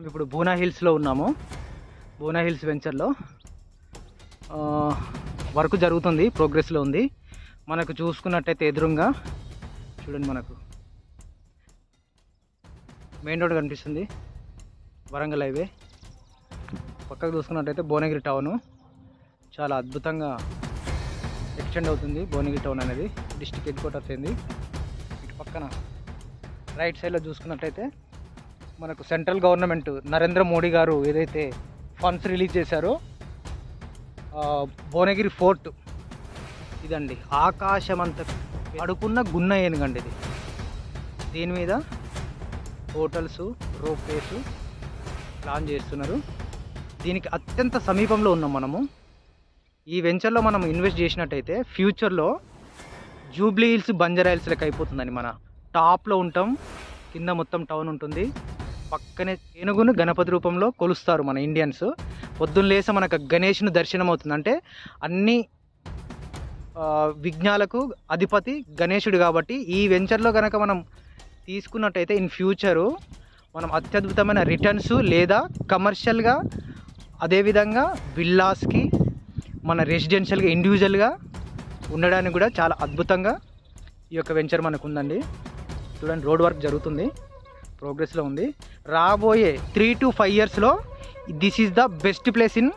మనం ఇప్పుడు బూనా హిల్స్లో ఉన్నాము. బూనా హిల్స్ వెంచర్లో వర్క్ జరుగుతుంది, ప్రోగ్రెస్లో ఉంది. మనకు చూసుకున్నట్టయితే ఎదురుగా చూడండి, మనకు మెయిన్ రోడ్ కనిపిస్తుంది, వరంగల్ హైవే. పక్కకు చూసుకున్నట్టయితే భువనగిరి టౌను చాలా అద్భుతంగా ఎక్స్టెండ్ అవుతుంది. భువనగిరి టౌన్ అనేది డిస్ట్రిక్ట్ హెడ్ క్వార్టర్స్ అయింది. ఇటు పక్కన రైట్ సైడ్లో చూసుకున్నట్టయితే మనకు సెంట్రల్ గవర్నమెంట్ నరేంద్ర మోడీ గారు ఏదైతే ఫండ్స్ రిలీజ్ చేశారో భువనగిరి ఫోర్ట్ ఇదండి. ఆకాశం అంత అడుకున్న గున్న ఏనుగండి ఇది. దీని మీద హోటల్స్, రోప్ వేస్ ప్లాన్ చేస్తున్నారు. దీనికి అత్యంత సమీపంలో ఉన్నాం మనము. ఈ వెంచర్లో మనం ఇన్వెస్ట్ చేసినట్టయితే ఫ్యూచర్లో జూబ్లీ హిల్స్, బంజారా హిల్స్ లెక్క అయిపోతుందండి. మన టాప్లో ఉంటాం, కింద మొత్తం టౌన్ ఉంటుంది. పక్కనే ఏనుగును గణపతి రూపంలో కొలుస్తారు మన ఇండియన్స్. పొద్దున్న లేసి మనకు గణేష్ను దర్శనం అవుతుంది. అంటే అన్ని విఘ్నాలకు అధిపతి గణేశుడు కాబట్టి ఈ వెంచర్లో కనుక మనం తీసుకున్నట్టయితే ఇన్ ఫ్యూచరు మనం అత్యద్భుతమైన రిటర్న్స్ లేదా కమర్షియల్గా, అదేవిధంగా విల్లాస్కి, మన రెసిడెన్షియల్గా, ఇండివిజువల్గా ఉండడానికి కూడా చాలా అద్భుతంగా ఈ యొక్క వెంచర్ మనకు ఉందండి. చూడండి, రోడ్ వర్క్ జరుగుతుంది, ప్రోగ్రెస్లో ఉంది. రాబోయే 3 to 5 yearsలో this is the best place in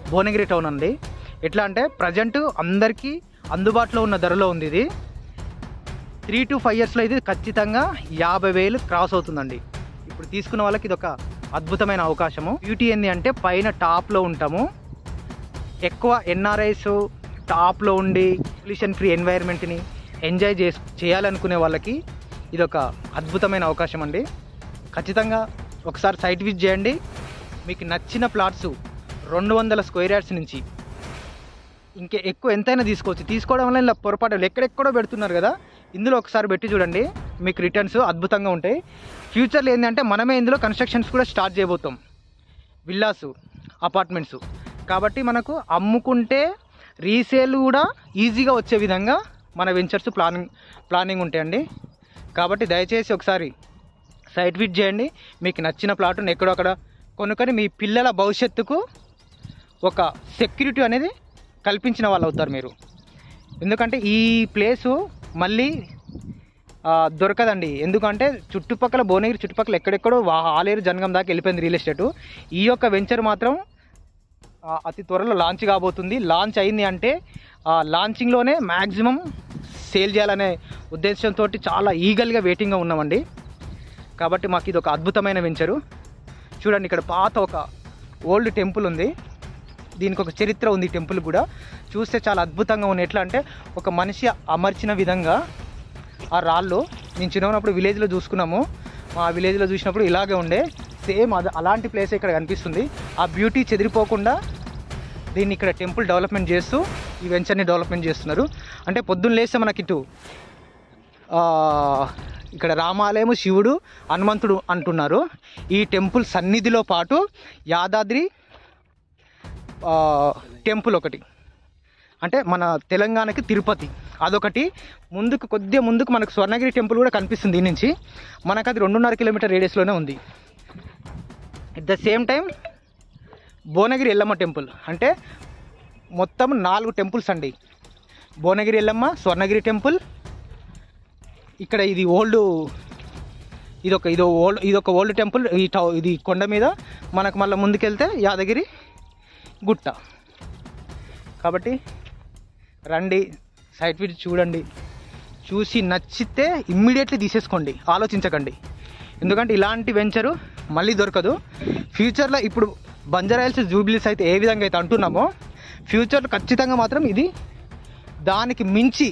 Bhuvanagiri town అండి. ఎట్లా అంటే ప్రజెంట్ అందరికీ అందుబాటులో ఉన్న ధరలో ఉంది ఇది. 3 to 5 yearsలో ఇది ఖచ్చితంగా 50,000 క్రాస్ అవుతుందండి. ఇప్పుడు తీసుకున్న వాళ్ళకి ఇది ఒక అద్భుతమైన అవకాశము. బ్యూటీ ఏంటి అంటే పైన టాప్లో ఉంటాము. ఎక్కువ ఎన్ఆర్ఐస్ టాప్లో ఉండి పొల్యూషన్ ఫ్రీ ఎన్వైర్న్మెంట్ని ఎంజాయ్ చేయాలనుకునే వాళ్ళకి ఇది ఒక అద్భుతమైన అవకాశం అండి. ఖచ్చితంగా ఒకసారి సైట్ విజిట్ చేయండి. మీకు నచ్చిన ప్లాట్స్ 200 square yards నుంచి ఇంకే ఎక్కువ ఎంతైనా తీసుకోవచ్చు. తీసుకోవడం వల్ల ఇలా పొరపాటు ఎక్కడెక్కడో పెడుతున్నారు కదా, ఇందులో ఒకసారి పెట్టి చూడండి, మీకు రిటర్న్స్ అద్భుతంగా ఉంటాయి. ఫ్యూచర్లో ఏంటంటే మనమే ఇందులో కన్స్ట్రక్షన్స్ కూడా స్టార్ట్ చేయబోతాం, విల్లాస్, అపార్ట్మెంట్స్. కాబట్టి మనకు అమ్ముకుంటే రీసేల్ కూడా ఈజీగా వచ్చే విధంగా మన వెంచర్స్ ప్లానింగ్ ఉంటాయండి. కాబట్టి దయచేసి ఒకసారి సైట్ విజిట్ చేయండి. మీకు నచ్చిన ప్లాట్ను ఎక్కడొక్కడ కొనుక్కొని మీ పిల్లల భవిష్యత్తుకు ఒక సెక్యూరిటీ అనేది కల్పించిన వాళ్ళు అవుతారు మీరు. ఎందుకంటే ఈ ప్లేసు మళ్ళీ దొరకదండి. ఎందుకంటే చుట్టుపక్కల భువనగిరి చుట్టుపక్కల ఎక్కడెక్కడో ఆలేరు, జనగం దాకా వెళ్ళిపోయింది రియల్ ఎస్టేటు. ఈ యొక్క వెంచర్ మాత్రం అతి త్వరలో లాంచ్ కాబోతుంది. లాంచ్ అయింది అంటే లాంచింగ్లోనే మ్యాక్సిమం సేల్ చేయాలనే ఉద్దేశంతో చాలా ఈగల్గా వెయిటింగ్గా ఉన్నామండి. కాబట్టి మాకు ఇది ఒక అద్భుతమైన వెంచరు. చూడండి, ఇక్కడ పాత ఒక ఓల్డ్ టెంపుల్ ఉంది. దీనికి ఒక చరిత్ర ఉంది. టెంపుల్ కూడా చూస్తే చాలా అద్భుతంగా ఉంది. ఎట్లా అంటే ఒక మనిషి అమర్చిన విధంగా ఆ రాళ్ళు నేను చిన్నప్పుడు విలేజ్లో చూసుకున్నాము. మా విలేజ్లో చూసినప్పుడు ఇలాగే ఉండే, సేమ్ అలాంటి ప్లేస్ ఇక్కడ కనిపిస్తుంది. ఆ బ్యూటీ చెదిరిపోకుండా దీన్ని ఇక్కడ టెంపుల్ డెవలప్మెంట్ చేస్తూ ఈ వెంచర్ని డెవలప్మెంట్ చేస్తున్నారు. అంటే పొద్దున్న లేస్తే మనకి ఇటు ఇక్కడ రామాలయము, శివుడు, హనుమంతుడు అంటున్నారు. ఈ టెంపుల్ సన్నిధిలో పాటు యాదాద్రి టెంపుల్ ఒకటి, అంటే మన తెలంగాణకి తిరుపతి అదొకటి. కొద్దిగా ముందుకు మనకు స్వర్ణగిరి టెంపుల్ కూడా కనిపిస్తుంది. దీని నుంచి మనకు అది 2.5 కిలోమీటర్ రేడియస్లోనే ఉంది. At the same time Bhuvanagiri Yellamma temple, అంటే మొత్తం 4 టెంపుల్స్ అండి. భువనగిరి ఎల్లమ్మ, స్వర్ణగిరి టెంపుల్, ఇక్కడ ఇది ఇదొక ఓల్డ్ టెంపుల్. ఇది కొండ మీద మనకు మళ్ళీ ముందుకెళ్తే యాదగిరి గుట్ట. కాబట్టి రండి, సైట్ విజిట్ చూడండి, చూసి నచ్చితే ఇమ్మీడియట్లీ తీసేసుకోండి, ఆలోచించకండి. ఎందుకంటే ఇలాంటి వెంచరు మళ్ళీ దొరకదు. ఫ్యూచర్లో ఇప్పుడు బంజారా హిల్స్, జూబ్లీ హిల్స్ అయితే ఏ విధంగా అయితే అంటున్నామో ఫ్యూచర్లో ఖచ్చితంగా మాత్రం ఇది దానికి మించి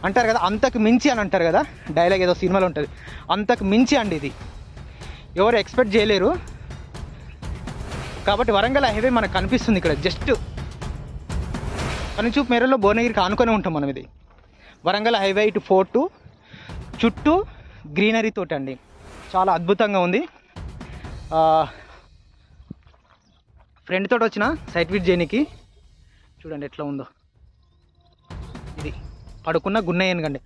అంటారు కదా, అంతకు మించి అని అంటారు కదా, డైలాగ్ ఏదో సినిమాలో ఉంటుంది, అంతకు మించి అండి ఇది. ఎవరు ఎక్స్పెక్ట్ చేయలేరు. కాబట్టి వరంగల్ హైవే మనకు కనిపిస్తుంది ఇక్కడ. జస్ట్ కనుచూపు మేరలో భువనగిరికి ఆనుకొని ఉంటాం మనం. ఇది వరంగల్ హైవే, ఇటు ఫోర్టు, చుట్టూ గ్రీనరీ తోటి అండి, చాలా అద్భుతంగా ఉంది. ఫ్రెండ్ తోటి వచ్చిన సైట్ విజిట్ చేయడానికి. చూడండి ఎట్లా ఉందో. ఇది పడుకున్న గున్న ఏనుగండి.